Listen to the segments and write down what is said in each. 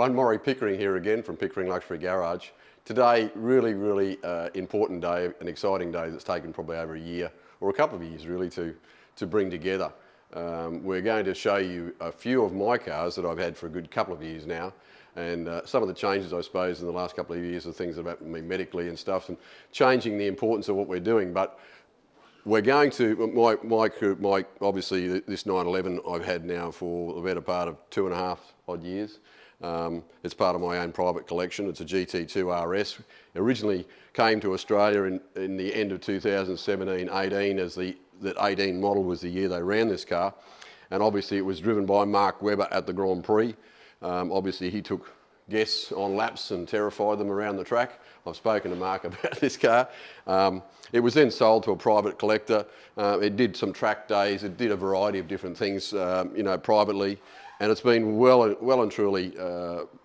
I'm Maury Pickering here again from Pickering Luxury Garage. Today, really important day, an exciting day that's taken probably over a year or a couple of years really to bring together. We're going to show you a few of my cars that I've had for a good couple of years now, and some of the changes I suppose in the last couple of years are things that have happened to me medically and stuff, and changing the importance of what we're doing. But we're going to, obviously this 911 I've had now for the better part of 2.5 odd years. It's part of my own private collection. It's a GT2 RS. It originally came to Australia in the end of 2017-18 as that 18 model was the year they ran this car. And obviously it was driven by Mark Webber at the Grand Prix. Obviously he took guests on laps and terrified them around the track. I've spoken to Mark about this car. It was then sold to a private collector. It did some track days. It did a variety of different things, privately. And it's been well and truly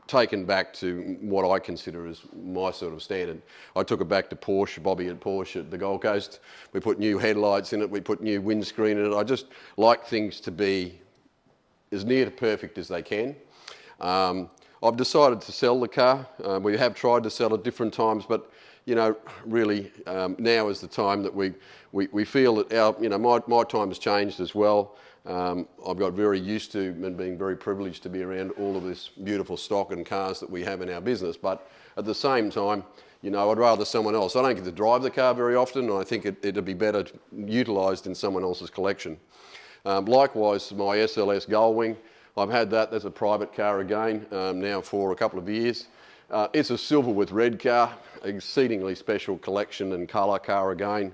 taken back to what I consider as my sort of standard. I took it back to Porsche, Bobby at Porsche at the Gold Coast. We put new headlights in it, we put new windscreen in it. I just like things to be as near to perfect as they can. I've decided to sell the car. We have tried to sell at different times, but really now is the time that we feel that my time has changed as well. I've got very used to and being very privileged to be around all of this beautiful stock and cars that we have in our business, but at the same time, I'd rather someone else. I don't get to drive the car very often, and I think it'd be better utilised in someone else's collection. Likewise, my SLS Gullwing, I've had that as a private car again now for a couple of years. It's a silver with red car, exceedingly special collection and colour car again.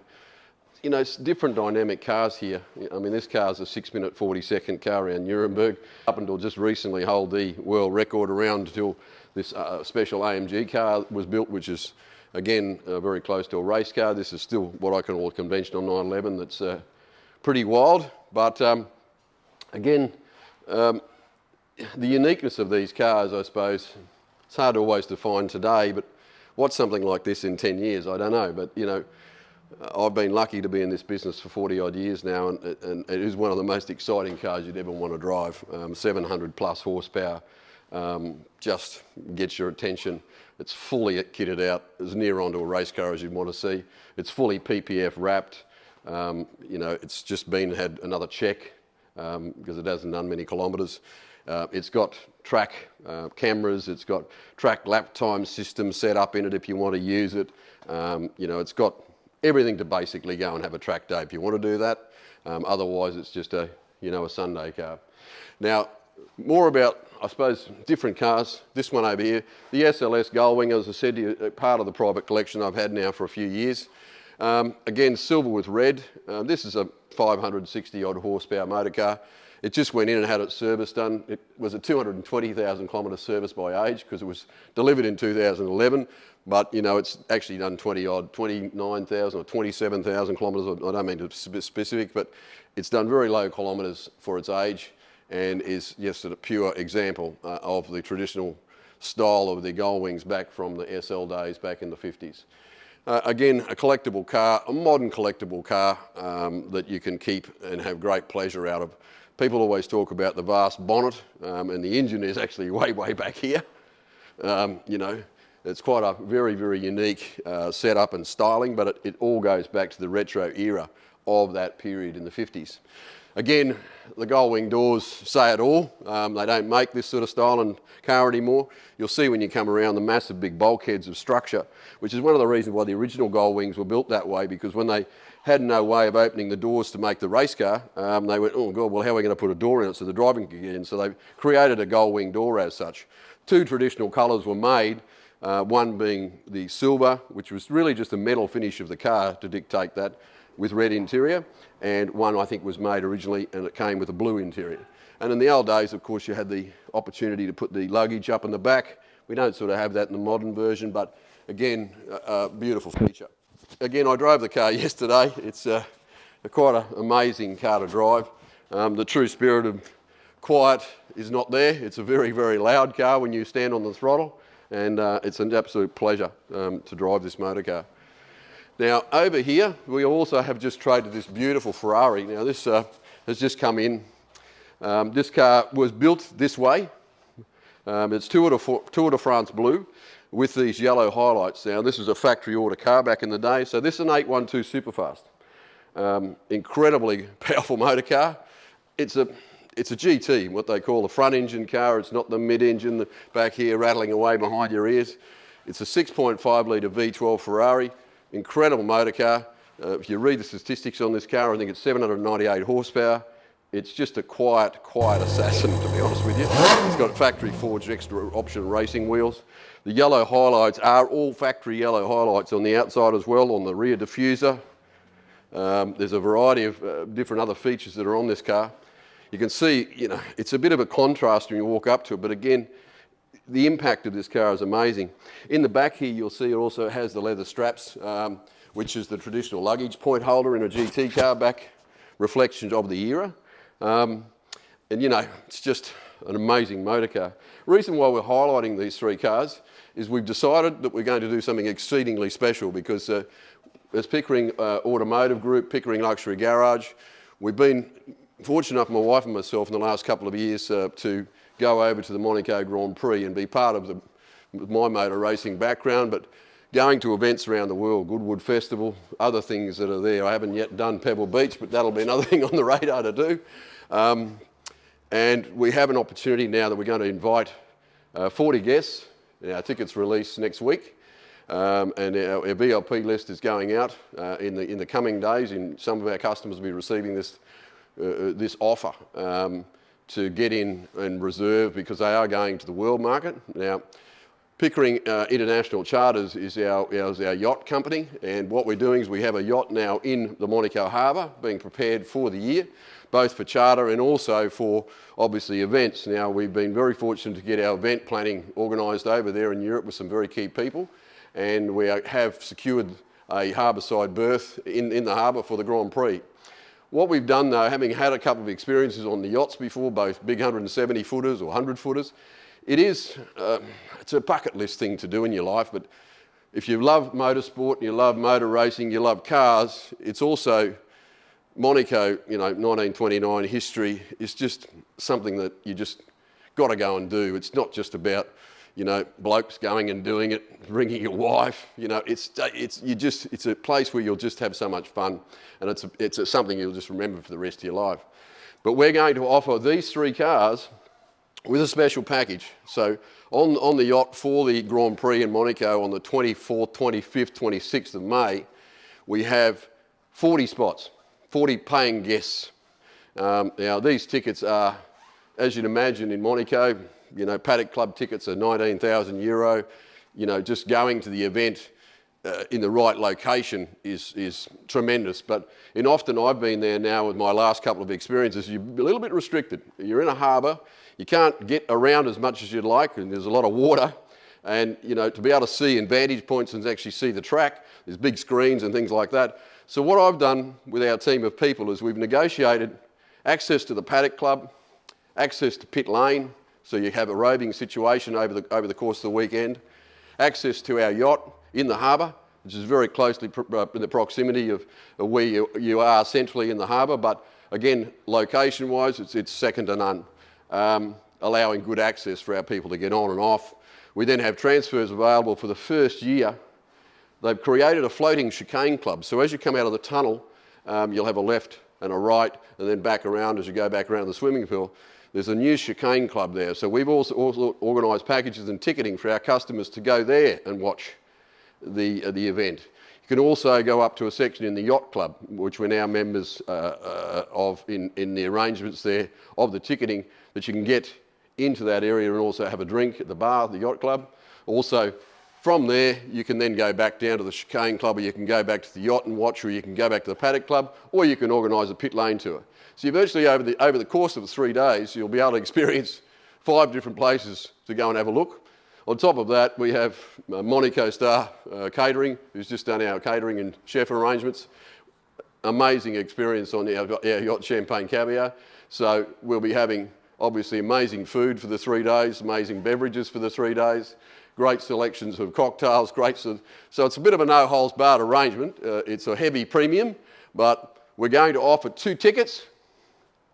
It's different dynamic cars here. I mean, this car's a 6-minute 40-second car around Nuremberg. Up until just recently hold the world record around until this special AMG car was built, which is, again, very close to a race car. This is still what I can call a conventional 911 that's pretty wild. But again, the uniqueness of these cars, I suppose, it's hard always to find today, but what's something like this in 10 years? I don't know, but I've been lucky to be in this business for 40 odd years now, and it is one of the most exciting cars you'd ever want to drive. 700 plus horsepower, just gets your attention. It's fully kitted out, as near onto a race car as you'd want to see. It's fully PPF wrapped. It's just had another check because it hasn't done many kilometres. It's got track cameras, it's got track lap time system set up in it if you want to use it. It's got everything to basically go and have a track day if you want to do that. Otherwise it's just a Sunday car. Now, more about, I suppose, different cars. This one over here, the SLS Gullwing, as I said to you, part of the private collection I've had now for a few years. Again, silver with red. This is a 560 odd horsepower motor car. It just went in and had its service done. It was a 220,000 kilometre service by age because it was delivered in 2011, but it's actually done 29,000 or 27,000 kilometres. I don't mean to be specific, but it's done very low kilometres for its age and is just a pure example of the traditional style of the Gullwings back from the SL days back in the 50s. Again, a collectible car, a modern collectible car that you can keep and have great pleasure out of. People always talk about the vast bonnet, and the engine is actually way back here. It's quite a very unique setup and styling, but it all goes back to the retro era of that period in the 50s. Again, the Gullwing doors say it all. They don't make this sort of style in car anymore. You'll see when you come around the massive big bulkheads of structure, which is one of the reasons why the original Gullwings were built that way, because when they had no way of opening the doors to make the race car, they went, oh God, well, how are we going to put a door in it so the driver can get in? So they created a Gullwing door as such. Two traditional colours were made, one being the silver, which was really just a metal finish of the car to dictate that, with red interior, and one I think was made originally and it came with a blue interior. And in the old days, of course, you had the opportunity to put the luggage up in the back. We don't sort of have that in the modern version, but again, a beautiful feature. Again, I drove the car yesterday. It's quite an amazing car to drive. The true spirit of quiet is not there. It's a very loud car when you stand on the throttle, and it's an absolute pleasure to drive this motor car. Now over here, we also have just traded this beautiful Ferrari. Now this has just come in. This car was built this way. It's Tour de France blue with these yellow highlights. Now, this is a factory order car back in the day. So this is an 812 Superfast. Incredibly powerful motor car. It's a GT, what they call a front engine car. It's not the mid-engine back here rattling away behind your ears. It's a 6.5 litre V12 Ferrari. Incredible motor car. If you read the statistics on this car, I think it's 798 horsepower. It's just a quiet assassin, to be honest with you. It's got factory forged extra option racing wheels. The yellow highlights are all factory yellow highlights on the outside as well, on the rear diffuser. There's a variety of different other features that are on this car. You can see, you know, it's a bit of a contrast when you walk up to it, but again, the impact of this car is amazing. In the back here, you'll see it also has the leather straps, which is the traditional luggage point holder in a GT car back, reflections of the era. And you know, it's just an amazing motor car. The reason why we're highlighting these three cars is we've decided that we're going to do something exceedingly special because as Pickering Automotive Group, Pickering Luxury Garage, we've been fortunate enough, my wife and myself, in the last couple of years to go over to the Monaco Grand Prix and be part of my motor racing background, but going to events around the world, Goodwood Festival, other things that are there. I haven't yet done Pebble Beach, but that'll be another thing on the radar to do. And we have an opportunity now that we're going to invite 40 guests. Our tickets release next week. And our VIP list is going out in the coming days. Some of our customers will be receiving this offer to get in and reserve because they are going to the world market. Now, Pickering International Charters is our yacht company, and what we're doing is we have a yacht now in the Monaco harbour being prepared for the year, both for charter and also for obviously events. Now, we've been very fortunate to get our event planning organised over there in Europe with some very key people, and we have secured a harbourside berth in the harbour for the Grand Prix. What we've done though, having had a couple of experiences on the yachts before, both big 170 footers or 100 footers, it's a bucket list thing to do in your life, but if you love motorsport, you love motor racing, you love cars, it's also Monaco, you know, 1929 history is just something that you just got to go and do. It's not just about, you know, blokes going and doing it, bringing your wife, you know, it's a place where you'll just have so much fun, and it's something you'll just remember for the rest of your life. But we're going to offer these three cars with a special package. So on the yacht for the Grand Prix in Monaco on the 24th, 25th, 26th of May, we have 40 spots, 40 paying guests. Now these tickets are, as you'd imagine in Monaco, you know, Paddock Club tickets are €19,000. You know, just going to the event in the right location is tremendous. But often I've been there now with my last couple of experiences, you're a little bit restricted. You're in a harbour, you can't get around as much as you'd like, and there's a lot of water. And, you know, to be able to see in vantage points and actually see the track, there's big screens and things like that. So what I've done with our team of people is we've negotiated access to the Paddock Club, access to pit lane, so you have a roving situation over the course of the weekend, access to our yacht in the harbour, which is very closely in the proximity of where you are centrally in the harbour, but again, location-wise, it's second to none, allowing good access for our people to get on and off. We then have transfers available for the first year. They've created a floating chicane club, so as you come out of the tunnel, you'll have a left and a right, and then back around as you go back around the swimming pool. There's a new chicane club there, so we've also organised packages and ticketing for our customers to go there and watch the event. You can also go up to a section in the yacht club, which we're now members of in the arrangements there of the ticketing, that you can get into that area and also have a drink at the bar, the yacht club. Also, from there, you can then go back down to the chicane club, or you can go back to the yacht and watch, or you can go back to the Paddock Club, or you can organise a pit lane tour. So you virtually, over the course of the 3 days, you'll be able to experience 5 different places to go and have a look. On top of that, we have Monaco Star Catering, who's just done our catering and chef arrangements. Amazing experience on our yacht Champagne Caviar. So we'll be having, obviously, amazing food for the 3 days, amazing beverages for the 3 days, great selections of cocktails, so it's a bit of a no-holds-barred arrangement. It's a heavy premium, but we're going to offer 2 tickets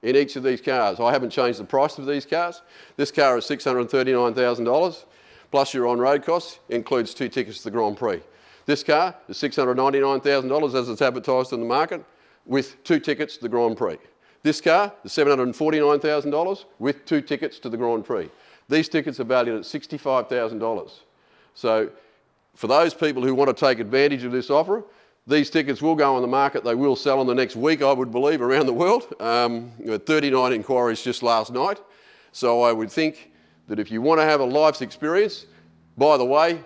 in each of these cars. I haven't changed the price of these cars. This car is $639,000, plus your on-road costs, includes 2 tickets to the Grand Prix. This car is $699,000 as it's advertised in the market, with 2 tickets to the Grand Prix. This car is $749,000 with 2 tickets to the Grand Prix. These tickets are valued at $65,000. So for those people who want to take advantage of this offer, these tickets will go on the market. They will sell in the next week, I would believe, around the world. We had 39 inquiries just last night. So I would think that if you want to have a life's experience, by the way,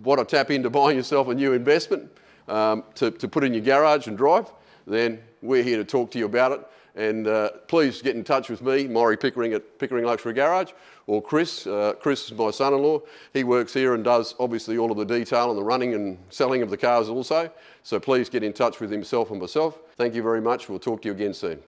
want to tap into buying yourself a new investment to put in your garage and drive, then we're here to talk to you about it. And please get in touch with me, Maury Pickering at Pickering Luxury Garage, or Chris. Chris is my son-in-law. He works here and does obviously all of the detail and the running and selling of the cars also. So please get in touch with himself and myself. Thank you very much. We'll talk to you again soon.